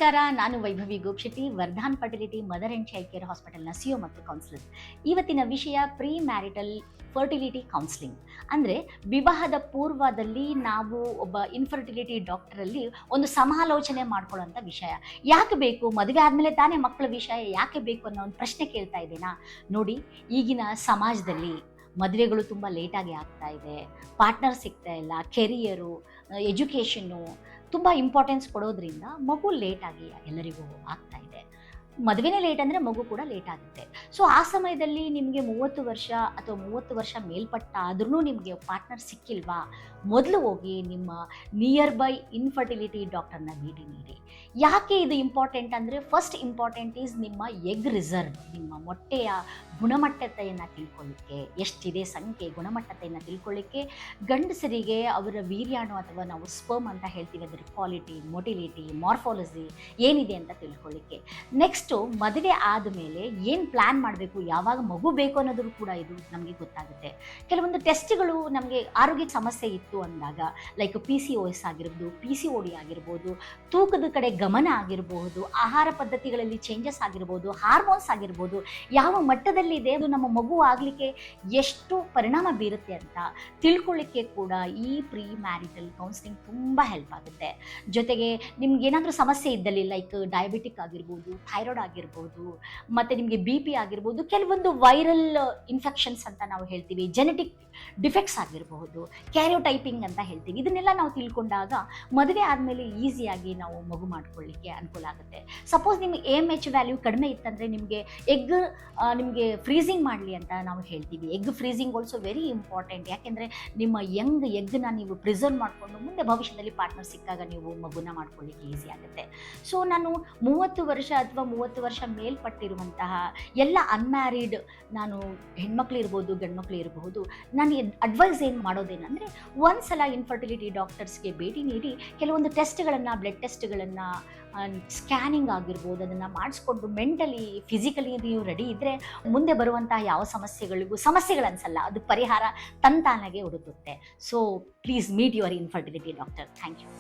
ನಮಸ್ಕಾರ. ನಾನು Vaibhavi Gopshetti, Vardhan fertility mother and child care ಹಾಸ್ಪಿಟಲ್ನ ಸಿಒ ಮತ್ತು ಕೌನ್ಸಿಲರ್. ಇವತ್ತಿನ ವಿಷಯ ಪ್ರೀ ಮ್ಯಾರಿಟಲ್ ಫರ್ಟಿಲಿಟಿ ಕೌನ್ಸಿಲಿಂಗ್. ಅಂದರೆ ವಿವಾಹದ ಪೂರ್ವದಲ್ಲಿ ನಾವು ಒಬ್ಬ ಇನ್ಫರ್ಟಿಲಿಟಿ ಡಾಕ್ಟರಲ್ಲಿ ಒಂದು ಸಮಾಲೋಚನೆ ಮಾಡ್ಕೊಳ್ಳೋಂಥ ವಿಷಯ. ಯಾಕೆ ಬೇಕು, ಮದುವೆ ಆದಮೇಲೆ ತಾನೇ ಮಕ್ಕಳ ವಿಷಯ ಯಾಕೆ ಬೇಕು ಅನ್ನೋ ಒಂದು ಪ್ರಶ್ನೆ ಕೇಳ್ತಾ ಇದ್ದೇನಾ? ನೋಡಿ, ಈಗಿನ ಸಮಾಜದಲ್ಲಿ ಮದುವೆಗಳು ತುಂಬ ಲೇಟಾಗಿ ಆಗ್ತಾ ಇದೆ. ಪಾರ್ಟ್ನರ್ ಸಿಗ್ತಾ ಇಲ್ಲ, ಕೆರಿಯರು, ಎಜುಕೇಷನ್ನು ತುಂಬ ಇಂಪಾರ್ಟೆನ್ಸ್ ಕೊಡೋದ್ರಿಂದ ಮಗು ಲೇಟಾಗಿ ಎಲ್ಲರಿಗೂ ಆಗ್ತಾ ಇದೆ. ಮದುವೆನೇ ಲೇಟ್ ಅಂದರೆ ಮಗು ಕೂಡ ಲೇಟ್ ಆಗುತ್ತೆ. ಸೊ ಆ ಸಮಯದಲ್ಲಿ ನಿಮಗೆ 30 ವರ್ಷ ಅಥವಾ 30 ವರ್ಷ ಮೇಲ್ಪಟ್ಟ ಆದ್ರೂ ನಿಮಗೆ ಪಾರ್ಟ್ನರ್ ಸಿಕ್ಕಿಲ್ವಾ, ಮೊದಲು ಹೋಗಿ ನಿಮ್ಮ ನಿಯರ್ ಬೈ ಇನ್ಫರ್ಟಿಲಿಟಿ ಡಾಕ್ಟರ್ನ ಭೇಟಿ ನೀಡಿ. ಯಾಕೆ ಇದು ಇಂಪಾರ್ಟೆಂಟ್ ಅಂದರೆ, ಫಸ್ಟ್ ಇಂಪಾರ್ಟೆಂಟ್ ಈಸ್ ನಿಮ್ಮ ಎಗ್ ರಿಸರ್ವ್, ನಿಮ್ಮ ಮೊಟ್ಟೆಯ ಗುಣಮಟ್ಟತೆಯನ್ನು ತಿಳ್ಕೊಳ್ಳಿಕ್ಕೆ, ಎಷ್ಟಿದೆ ಸಂಖ್ಯೆ, ಗುಣಮಟ್ಟತೆಯನ್ನು ತಿಳ್ಕೊಳ್ಳಿಕ್ಕೆ. ಗಂಡಸರಿಗೆ ಅವರ ವೀರ್ಯಾಣು ಅಥವಾ ನಾವು ಸ್ಪರ್ಮ್ ಅಂತ ಹೇಳ್ತೀವಿ, ಅದರ ಕ್ವಾಲಿಟಿ, ಮೊಟಿಲಿಟಿ, ಮಾರ್ಫಾಲಜಿ ಏನಿದೆ ಅಂತ ತಿಳ್ಕೊಳ್ಳಿಕ್ಕೆ. ನೆಕ್ಸ್ಟು ಮದುವೆ ಆದಮೇಲೆ ಏನು ಪ್ಲ್ಯಾನ್ ಮಾಡಬೇಕು, ಯಾವಾಗ ಮಗು ಬೇಕು ಅನ್ನೋದು ಕೂಡ ಇದು ನಮಗೆ ಗೊತ್ತಾಗುತ್ತೆ. ಕೆಲವೊಂದು ಟೆಸ್ಟ್ಗಳು ನಮಗೆ ಆರೋಗ್ಯಕ್ಕೆ ಸಮಸ್ಯೆ ಇತ್ತು ಅಂದಾಗ, ಲೈಕ್ PCOS ಆಗಿರ್ಬೋದು, PCOD ಆಗಿರ್ಬೋದು, ತೂಕದ ಕಡೆ ಗಮನ ಆಗಿರಬಹುದು, ಆಹಾರ ಪದ್ಧತಿಗಳಲ್ಲಿ ಚೇಂಜಸ್ ಆಗಿರ್ಬೋದು, ಹಾರ್ಮೋನ್ಸ್ ಆಗಿರ್ಬೋದು, ಯಾವ ಮಟ್ಟದಲ್ಲಿದೆ, ಅದು ನಮ್ಮ ಮಗು ಆಗಲಿಕ್ಕೆ ಎಷ್ಟು ಪರಿಣಾಮ ಬೀರುತ್ತೆ ಅಂತ ತಿಳ್ಕೊಳ್ಳಿಕ್ಕೆ ಕೂಡ ಈ ಪ್ರೀ ಮ್ಯಾರಿಟಲ್ ಕೌನ್ಸಿಲಿಂಗ್ ತುಂಬ ಹೆಲ್ಪ್ ಆಗುತ್ತೆ. ಜೊತೆಗೆ ನಿಮ್ಗೆ ಏನಾದರೂ ಸಮಸ್ಯೆ ಇದ್ದಲ್ಲಿ, ಲೈಕ್ ಡಯಾಬಿಟಿಕ್ ಆಗಿರ್ಬೋದು, ಥೈರಾಯ್ಡ್ ಆಗಿರ್ಬೋದು, ಮತ್ತು ನಿಮಗೆ BP ಆಗಿರ್ಬೋದು, ಕೆಲವೊಂದು ವೈರಲ್ ಇನ್ಫೆಕ್ಷನ್ಸ್ ಅಂತ ನಾವು ಹೇಳ್ತೀವಿ, ಜೆನೆಟಿಕ್ ಡಿಫೆಕ್ಟ್ಸ್ ಆಗಿರಬಹುದು, ಕ್ಯಾರಿಯೋಟೈಪಿಂಗ್ ಅಂತ ಹೇಳ್ತೀವಿ. ಇದನ್ನೆಲ್ಲ ನಾವು ತಿಳ್ಕೊಂಡಾಗ ಮದುವೆ ಆದಮೇಲೆ ಈಸಿಯಾಗಿ ನಾವು ಮಗು ಮಾಡ್ಕೊಳ್ಳಿಕ್ಕೆ ಅನುಕೂಲ ಆಗುತ್ತೆ. ಸಪೋಸ್ ನಿಮಗೆ AMH ವ್ಯಾಲ್ಯೂ ಕಡಿಮೆ ಇತ್ತಂದರೆ ನಿಮಗೆ ಫ್ರೀಸಿಂಗ್ ಮಾಡಲಿ ಅಂತ ನಾವು ಹೇಳ್ತೀವಿ. Egg freezing also very important. ಯಾಕೆಂದರೆ ನಿಮ್ಮ ಯಂಗ್ ಎಗ್ನ ನೀವು ಪ್ರಿಸರ್ವ್ ಮಾಡಿಕೊಂಡು ಮುಂದೆ ಭವಿಷ್ಯದಲ್ಲಿ ಪಾರ್ಟ್ನರ್ ಸಿಕ್ಕಾಗ ನೀವು ಮಗುನ ಮಾಡ್ಕೊಳ್ಳಿಕ್ಕೆ ಈಸಿ ಆಗುತ್ತೆ. ಸೊ ನಾನು 30 ವರ್ಷ ಅಥವಾ 30 ವರ್ಷ ಮೇಲ್ಪಟ್ಟಿರುವಂತಹ ಎಲ್ಲ ಅನ್ಮ್ಯಾರಿಡ್, ನಾನು ಹೆಣ್ಮಕ್ಳು ಇರ್ಬೋದು, ಗಂಡ್ಮಕ್ಳು ಇರಬಹುದು, ನಾನು ಅಡ್ವೈಸ್ ಏನು ಮಾಡೋದೇನೆಂದರೆ, ಒಂದ್ಸಲ ಇನ್ಫರ್ಟಿಲಿಟಿ ಡಾಕ್ಟರ್ಸ್ಗೆ ಭೇಟಿ ನೀಡಿ ಕೆಲವೊಂದು ಟೆಸ್ಟ್ಗಳನ್ನು, ಬ್ಲಡ್ ಟೆಸ್ಟ್ಗಳನ್ನು, ಸ್ಕ್ಯಾನಿಂಗ್ ಆಗಿರ್ಬೋದು, ಅದನ್ನು ಮಾಡಿಸ್ಕೊಂಡು ಮೆಂಟಲಿ ಫಿಸಿಕಲಿ ನೀವು ರೆಡಿ ಇದ್ದರೆ ಮುಂದೆ ಬರುವಂತಹ ಯಾವ ಸಮಸ್ಯೆಗಳನ್ಸಲ್ಲ, ಅದು ಪರಿಹಾರ ತಂತಾನಾಗೆ ಹುಡುಕುತ್ತೆ. So please meet your infertility doctor. Thank you.